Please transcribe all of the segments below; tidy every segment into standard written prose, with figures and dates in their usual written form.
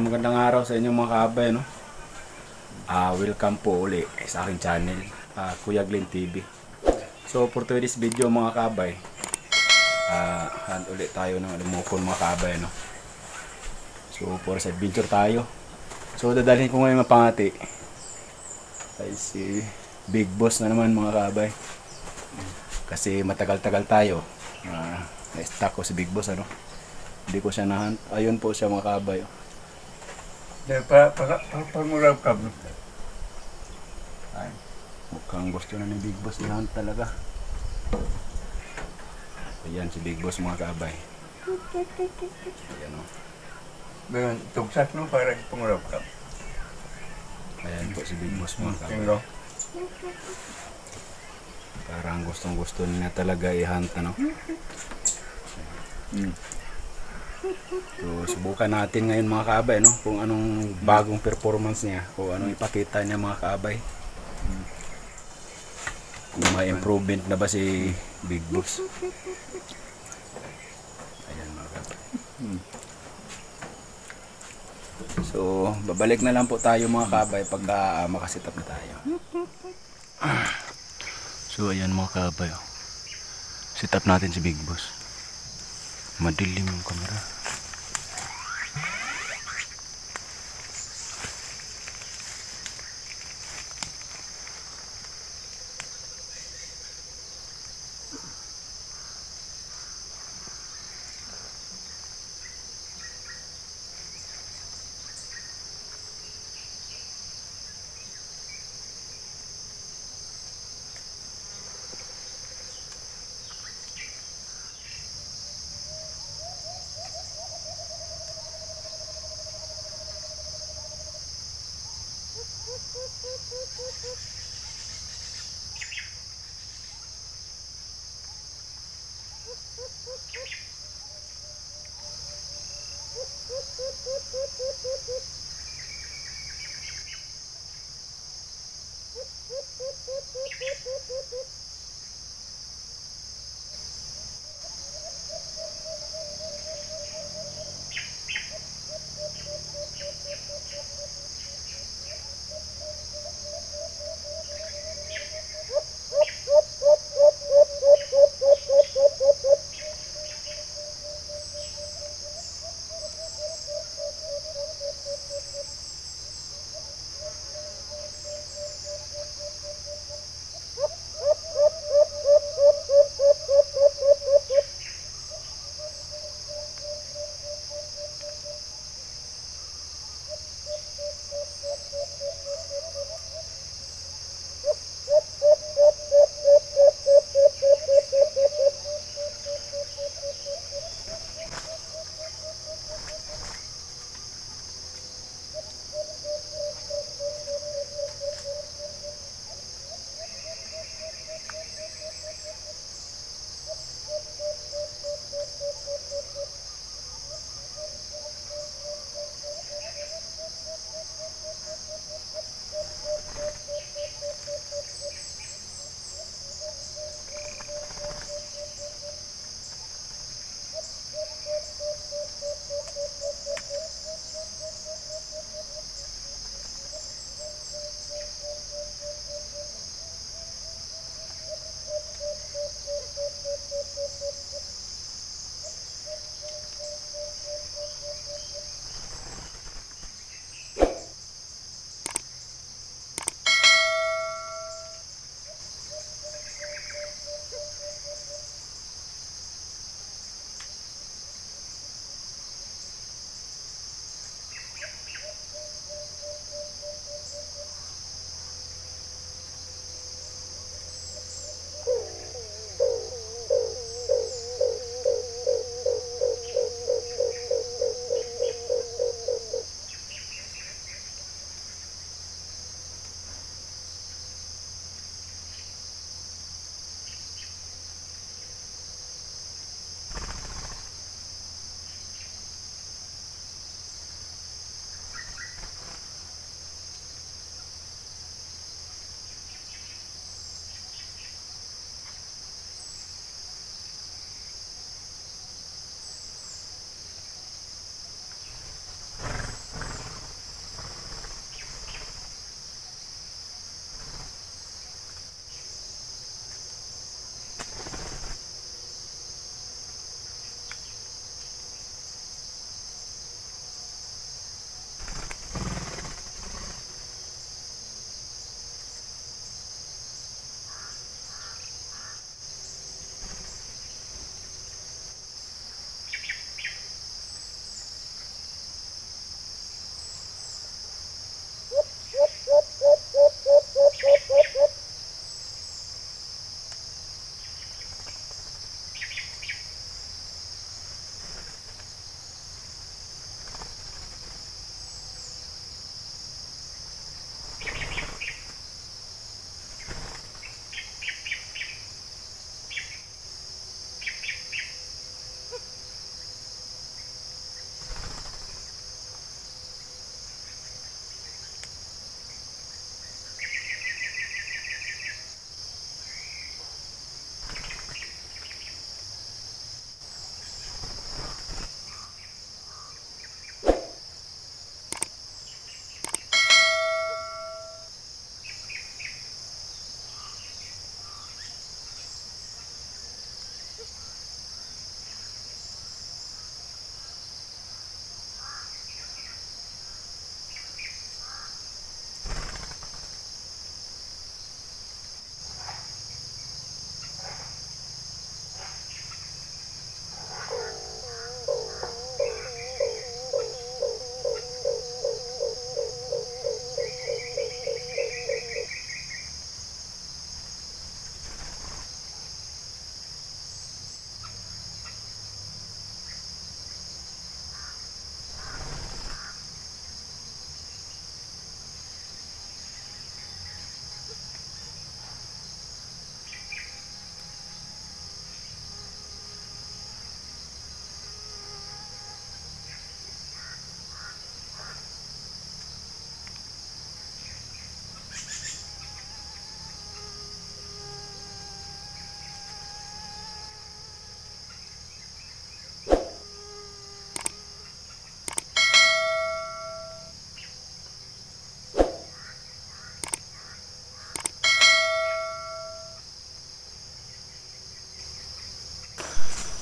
magandang araw sa inyong mga kaabay, no? Welcome po uli sa aking channel, Kuya Glenn TV. So for today's video mga kaabay, hand ulit tayo ng lumukon mga kaabay, no? So for sa adventure tayo. So dadalhin ko ngayon mapangati ay si Big Boss na naman mga kaabay. Kasi matagal-tagal tayo. Na-stuck ko si Big Boss, ano? Hindi ko siya nahunt. Ayun po siya mga kaabay. Pangurap ka. Ay, mukhang gusto na ni Big Boss i-hunt talaga. Ayan si Big Boss mga kaabay. Ayan o. Ngayon, tugsak no para pangurap ka. Ayan po si Big Boss mga kaabay. Tinglo. Parang gustong-gusto niya talaga i-hunt, ano? So, subukan natin ngayon mga kaabay, no? Kung anong bagong performance niya o anong ipakita niya mga kaabay. Kung may improvement na ba si Big Boss. Ayan mga kaabay. So, babalik na lang po tayo mga kaabay pagka makasitap na tayo. So, ayan mga kaabay. Sit-up natin si Big Boss. Madilim yung kamera.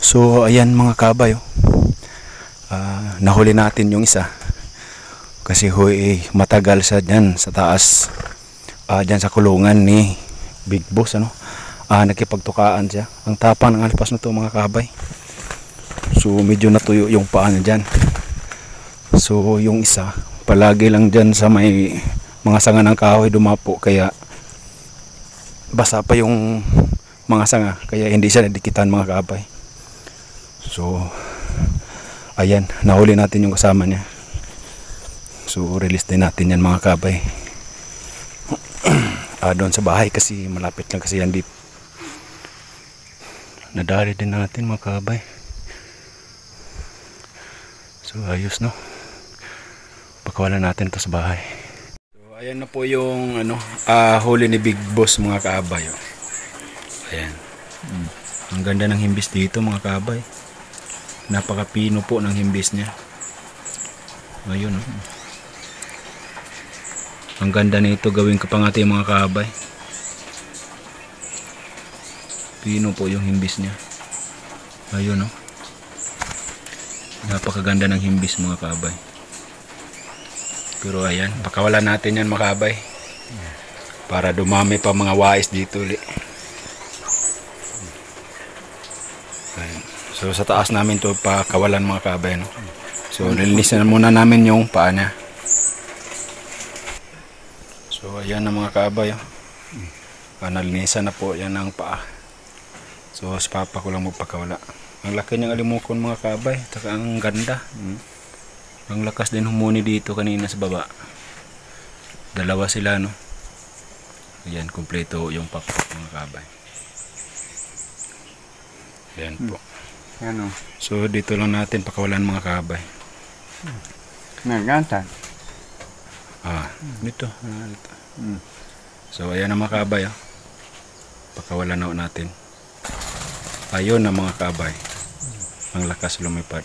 So ayan mga kabay, oh. Nahuli natin yung isa. Kasi matagal sa dyan sa taas. Dyan sa kulungan ni Big Boss, ano. Nakipagtukaan siya. Ang tapang ng alpas na to mga kabay. So medyo natuyo yung paa niya dyan. So yung isa palagi lang dyan sa may mga sanga ng kahoy dumapo, kaya basa pa yung mga sanga, kaya hindi siya nadikitan mga kabay. So ayan, nahuli natin yung kasama niya. So release din natin yan mga kabay. Doon sa bahay kasi malapit lang kasi yan dito. Nadali din natin mga kabay. So ayos, no, pakawalan natin ito sa bahay. So ayan na po yung huli ni Big Boss mga kabay, oh. Ayan. Ang ganda ng himbis dito mga kabay. Napakapino po ng himbis niya. Ayun, oh. Ang ganda nito gawing kapangati mga kabay. Pino po yung himbis niya. Ayun, oh. Napakaganda ng himbis mga kabay. Pero ayan, pakawalan natin yan mga kabay. Para dumami pa mga wais dito ulit. Ayan. So sa taas namin to pakawalan mga kabay, no? So nilinisan muna namin yung paa niya. So ayan na mga kabay, oh. Nalinisan na po yan ang paa. So si papa ko lang magpakawala. Ang laki niyang alimukon mga kabay, taka ang ganda. Ang lakas din humuni dito kanina sa baba. Dalawa sila, no? Ayan, kumpleto yung pakpak mga kabay. Ayan po. Ano? So dito lang natin pakawalan mga kabay. Nagatan. Dito. So ayan na mga kabay, oh. Pakawalan na natin. Ayun na mga kabay. Ang lakas lumipad.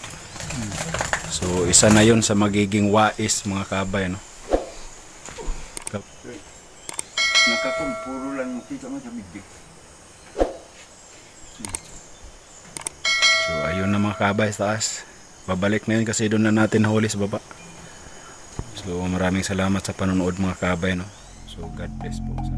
So isa na yun sa magiging wais mga kabay, no? Nakatumpuro lang makita mo sa bidig. So ayun na mga kabay sa taas. Babalik na yun kasi doon na natin huli sa baba. So maraming salamat sa panonood mga kabay, no? So God bless po sa